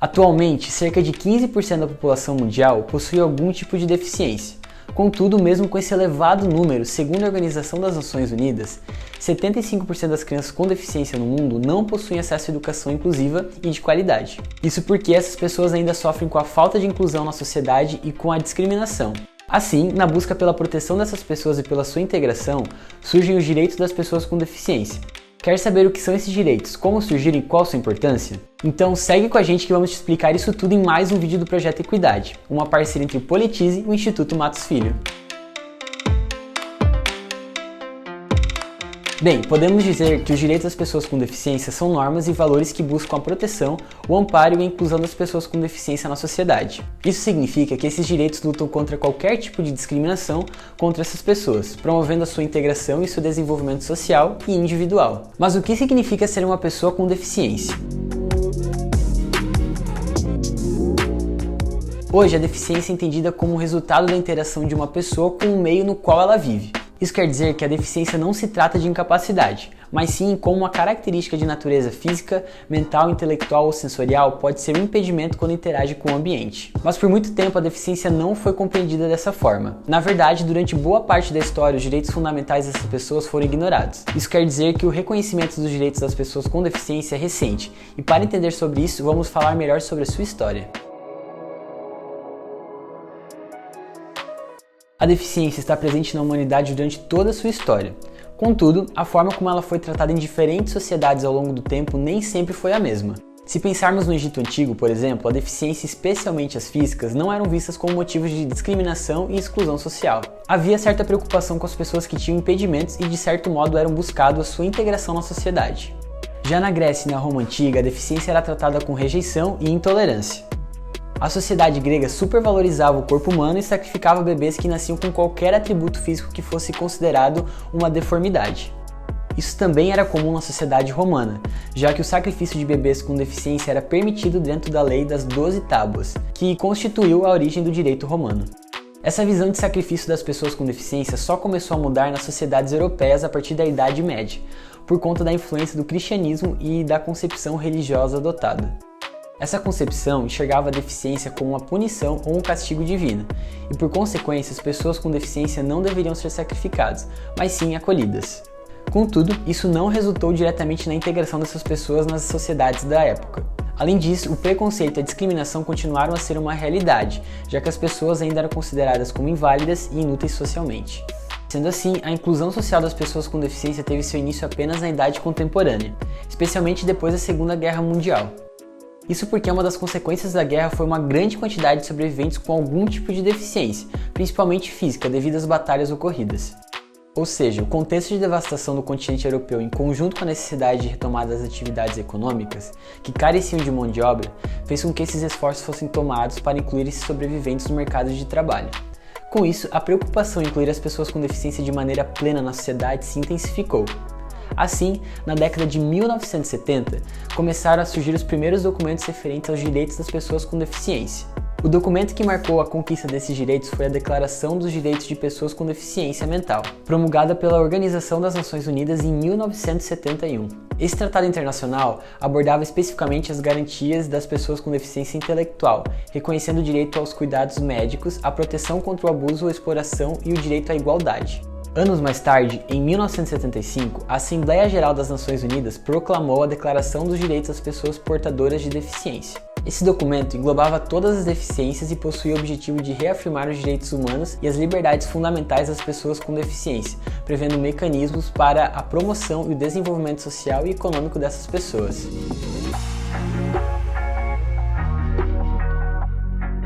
Atualmente, cerca de 15% da população mundial possui algum tipo de deficiência. Contudo, mesmo com esse elevado número, segundo a Organização das Nações Unidas, 75% das crianças com deficiência no mundo não possuem acesso à educação inclusiva e de qualidade. Isso porque essas pessoas ainda sofrem com a falta de inclusão na sociedade e com a discriminação. Assim, na busca pela proteção dessas pessoas e pela sua integração, surgem os direitos das pessoas com deficiência. Quer saber o que são esses direitos, como surgiram e qual sua importância? Então segue com a gente que vamos te explicar isso tudo em mais um vídeo do Projeto Equidade, uma parceria entre o Politize e o Instituto Matos Filho. Bem, podemos dizer que os direitos das pessoas com deficiência são normas e valores que buscam a proteção, o amparo e a inclusão das pessoas com deficiência na sociedade. Isso significa que esses direitos lutam contra qualquer tipo de discriminação contra essas pessoas, promovendo a sua integração e seu desenvolvimento social e individual. Mas o que significa ser uma pessoa com deficiência? Hoje, a deficiência é entendida como o resultado da interação de uma pessoa com o meio no qual ela vive. Isso quer dizer que a deficiência não se trata de incapacidade, mas sim como uma característica de natureza física, mental, intelectual ou sensorial pode ser um impedimento quando interage com o ambiente. Mas por muito tempo a deficiência não foi compreendida dessa forma. Na verdade, durante boa parte da história, os direitos fundamentais dessas pessoas foram ignorados. Isso quer dizer que o reconhecimento dos direitos das pessoas com deficiência é recente, e para entender sobre isso, vamos falar melhor sobre a sua história. A deficiência está presente na humanidade durante toda a sua história. Contudo, a forma como ela foi tratada em diferentes sociedades ao longo do tempo nem sempre foi a mesma. Se pensarmos no Egito Antigo, por exemplo, a deficiência, especialmente as físicas, não eram vistas como motivos de discriminação e exclusão social. Havia certa preocupação com as pessoas que tinham impedimentos e, de certo modo, eram buscado a sua integração na sociedade. Já na Grécia e na Roma Antiga, a deficiência era tratada com rejeição e intolerância. A sociedade grega supervalorizava o corpo humano e sacrificava bebês que nasciam com qualquer atributo físico que fosse considerado uma deformidade. Isso também era comum na sociedade romana, já que o sacrifício de bebês com deficiência era permitido dentro da lei das 12 tábuas, que constituiu a origem do direito romano. Essa visão de sacrifício das pessoas com deficiência só começou a mudar nas sociedades europeias a partir da Idade Média, por conta da influência do cristianismo e da concepção religiosa adotada. Essa concepção enxergava a deficiência como uma punição ou um castigo divino, e por consequência as pessoas com deficiência não deveriam ser sacrificadas, mas sim acolhidas. Contudo, isso não resultou diretamente na integração dessas pessoas nas sociedades da época. Além disso, o preconceito e a discriminação continuaram a ser uma realidade, já que as pessoas ainda eram consideradas como inválidas e inúteis socialmente. Sendo assim, a inclusão social das pessoas com deficiência teve seu início apenas na Idade Contemporânea, especialmente depois da Segunda Guerra Mundial. Isso porque uma das consequências da guerra foi uma grande quantidade de sobreviventes com algum tipo de deficiência, principalmente física, devido às batalhas ocorridas. Ou seja, o contexto de devastação do continente europeu em conjunto com a necessidade de retomada das atividades econômicas, que careciam de mão de obra, fez com que esses esforços fossem tomados para incluir esses sobreviventes no mercado de trabalho. Com isso, a preocupação em incluir as pessoas com deficiência de maneira plena na sociedade se intensificou. Assim, na década de 1970, começaram a surgir os primeiros documentos referentes aos direitos das pessoas com deficiência. O documento que marcou a conquista desses direitos foi a Declaração dos Direitos de Pessoas com Deficiência Mental, promulgada pela Organização das Nações Unidas em 1971. Esse tratado internacional abordava especificamente as garantias das pessoas com deficiência intelectual, reconhecendo o direito aos cuidados médicos, a proteção contra o abuso ou exploração e o direito à igualdade. Anos mais tarde, em 1975, a Assembleia Geral das Nações Unidas proclamou a Declaração dos Direitos das Pessoas Portadoras de Deficiência. Esse documento englobava todas as deficiências e possuía o objetivo de reafirmar os direitos humanos e as liberdades fundamentais das pessoas com deficiência, prevendo mecanismos para a promoção e o desenvolvimento social e econômico dessas pessoas.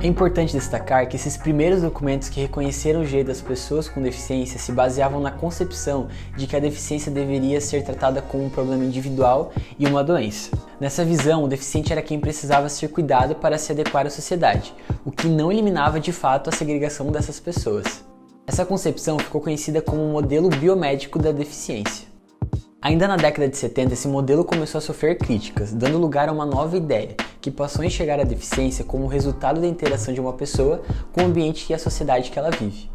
É importante destacar que esses primeiros documentos que reconheceram o direito das pessoas com deficiência se baseavam na concepção de que a deficiência deveria ser tratada como um problema individual e uma doença. Nessa visão, o deficiente era quem precisava ser cuidado para se adequar à sociedade, o que não eliminava de fato a segregação dessas pessoas. Essa concepção ficou conhecida como o modelo biomédico da deficiência. Ainda na década de 70, esse modelo começou a sofrer críticas, dando lugar a uma nova ideia, que passou a enxergar a deficiência como resultado da interação de uma pessoa com o ambiente e a sociedade que ela vive.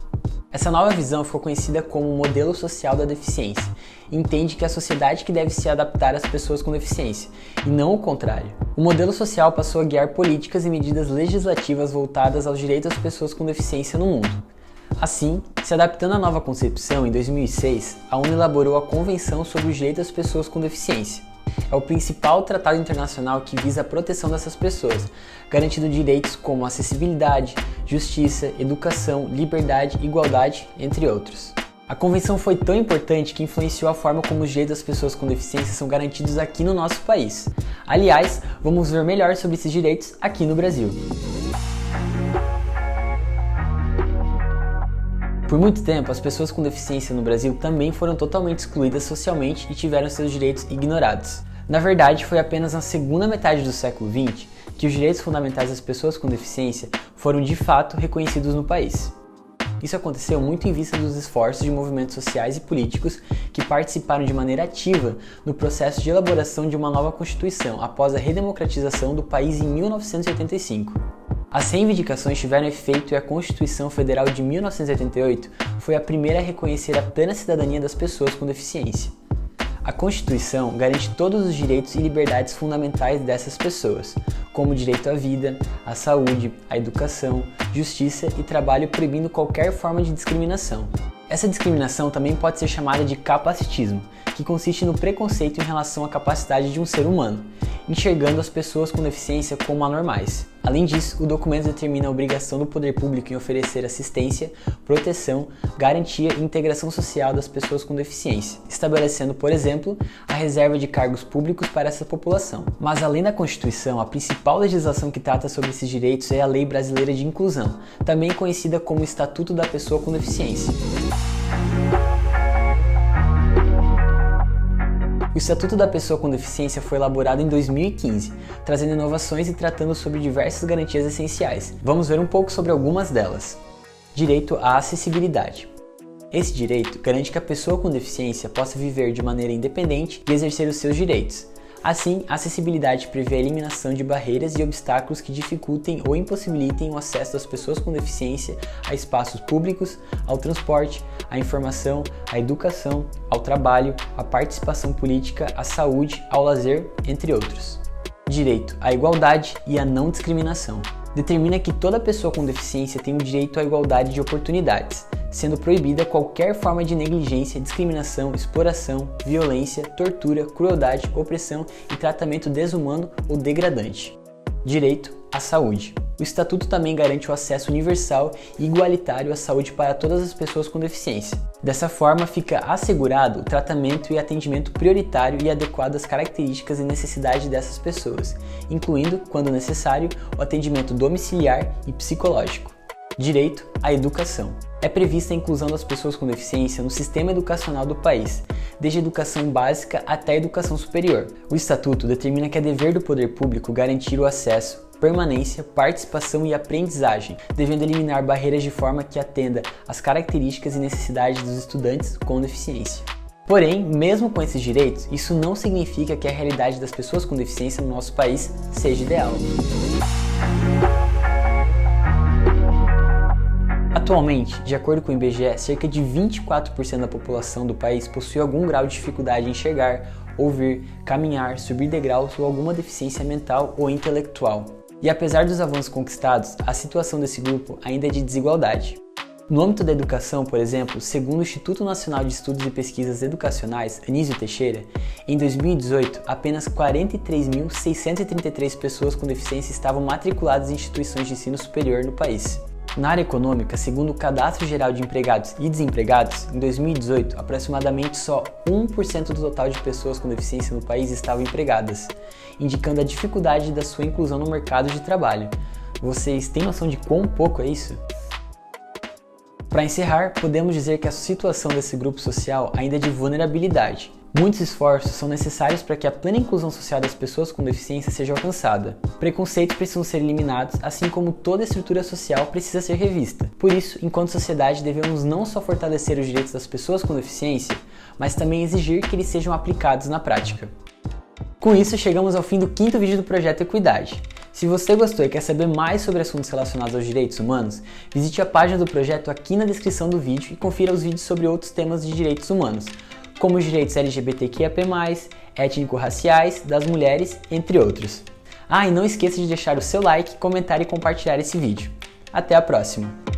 Essa nova visão ficou conhecida como modelo social da deficiência e entende que é a sociedade que deve se adaptar às pessoas com deficiência, e não o contrário. O modelo social passou a guiar políticas e medidas legislativas voltadas aos direitos das pessoas com deficiência no mundo. Assim, se adaptando à nova concepção, em 2006, a ONU elaborou a Convenção sobre os Direitos das Pessoas com Deficiência. É o principal tratado internacional que visa a proteção dessas pessoas, garantindo direitos como acessibilidade, justiça, educação, liberdade, igualdade, entre outros. A convenção foi tão importante que influenciou a forma como os direitos das pessoas com deficiência são garantidos aqui no nosso país. Aliás, vamos ver melhor sobre esses direitos aqui no Brasil. Por muito tempo, as pessoas com deficiência no Brasil também foram totalmente excluídas socialmente e tiveram seus direitos ignorados. Na verdade, foi apenas na segunda metade do século XX que os direitos fundamentais das pessoas com deficiência foram de fato reconhecidos no país. Isso aconteceu muito em vista dos esforços de movimentos sociais e políticos que participaram de maneira ativa no processo de elaboração de uma nova Constituição após a redemocratização do país em 1985. As reivindicações tiveram efeito e a Constituição Federal de 1988 foi a primeira a reconhecer a plena cidadania das pessoas com deficiência. A Constituição garante todos os direitos e liberdades fundamentais dessas pessoas, como o direito à vida, à saúde, à educação, justiça e trabalho, proibindo qualquer forma de discriminação. Essa discriminação também pode ser chamada de capacitismo, que consiste no preconceito em relação à capacidade de um ser humano, enxergando as pessoas com deficiência como anormais. Além disso, o documento determina a obrigação do poder público em oferecer assistência, proteção, garantia e integração social das pessoas com deficiência, estabelecendo, por exemplo, a reserva de cargos públicos para essa população. Mas além da Constituição, a principal legislação que trata sobre esses direitos é a Lei Brasileira de Inclusão, também conhecida como Estatuto da Pessoa com Deficiência. O Estatuto da Pessoa com Deficiência foi elaborado em 2015, trazendo inovações e tratando sobre diversas garantias essenciais. Vamos ver um pouco sobre algumas delas. Direito à acessibilidade. Esse direito garante que a pessoa com deficiência possa viver de maneira independente e exercer os seus direitos. Assim, a acessibilidade prevê a eliminação de barreiras e obstáculos que dificultem ou impossibilitem o acesso das pessoas com deficiência a espaços públicos, ao transporte, à informação, à educação, ao trabalho, à participação política, à saúde, ao lazer, entre outros. Direito à igualdade e à não discriminação. Determina que toda pessoa com deficiência tem o direito à igualdade de oportunidades, sendo proibida qualquer forma de negligência, discriminação, exploração, violência, tortura, crueldade, opressão e tratamento desumano ou degradante. Direito à saúde. O Estatuto também garante o acesso universal e igualitário à saúde para todas as pessoas com deficiência. Dessa forma, fica assegurado o tratamento e atendimento prioritário e adequado às características e necessidades dessas pessoas, incluindo, quando necessário, o atendimento domiciliar e psicológico. Direito à educação. É prevista a inclusão das pessoas com deficiência no sistema educacional do país, desde a educação básica até a educação superior. O Estatuto determina que é dever do poder público garantir o acesso, permanência, participação e aprendizagem, devendo eliminar barreiras de forma que atenda às características e necessidades dos estudantes com deficiência. Porém, mesmo com esses direitos, isso não significa que a realidade das pessoas com deficiência no nosso país seja ideal. Atualmente, de acordo com o IBGE, cerca de 24% da população do país possui algum grau de dificuldade em enxergar, ouvir, caminhar, subir degraus ou alguma deficiência mental ou intelectual. E apesar dos avanços conquistados, a situação desse grupo ainda é de desigualdade. No âmbito da educação, por exemplo, segundo o Instituto Nacional de Estudos e Pesquisas Educacionais, Anísio Teixeira, em 2018, apenas 43.633 pessoas com deficiência estavam matriculadas em instituições de ensino superior no país. Na área econômica, segundo o Cadastro Geral de Empregados e Desempregados, em 2018, aproximadamente só 1% do total de pessoas com deficiência no país estavam empregadas, indicando a dificuldade da sua inclusão no mercado de trabalho. Vocês têm noção de quão pouco é isso? Para encerrar, podemos dizer que a situação desse grupo social ainda é de vulnerabilidade. Muitos esforços são necessários para que a plena inclusão social das pessoas com deficiência seja alcançada. Preconceitos precisam ser eliminados, assim como toda a estrutura social precisa ser revista. Por isso, enquanto sociedade, devemos não só fortalecer os direitos das pessoas com deficiência, mas também exigir que eles sejam aplicados na prática. Com isso, chegamos ao fim do 5º vídeo do Projeto Equidade. Se você gostou e quer saber mais sobre assuntos relacionados aos direitos humanos, visite a página do projeto aqui na descrição do vídeo e confira os vídeos sobre outros temas de direitos humanos, como os direitos LGBTQIAP+, étnico-raciais, das mulheres, entre outros. E não esqueça de deixar o seu like, comentar e compartilhar esse vídeo. Até a próxima!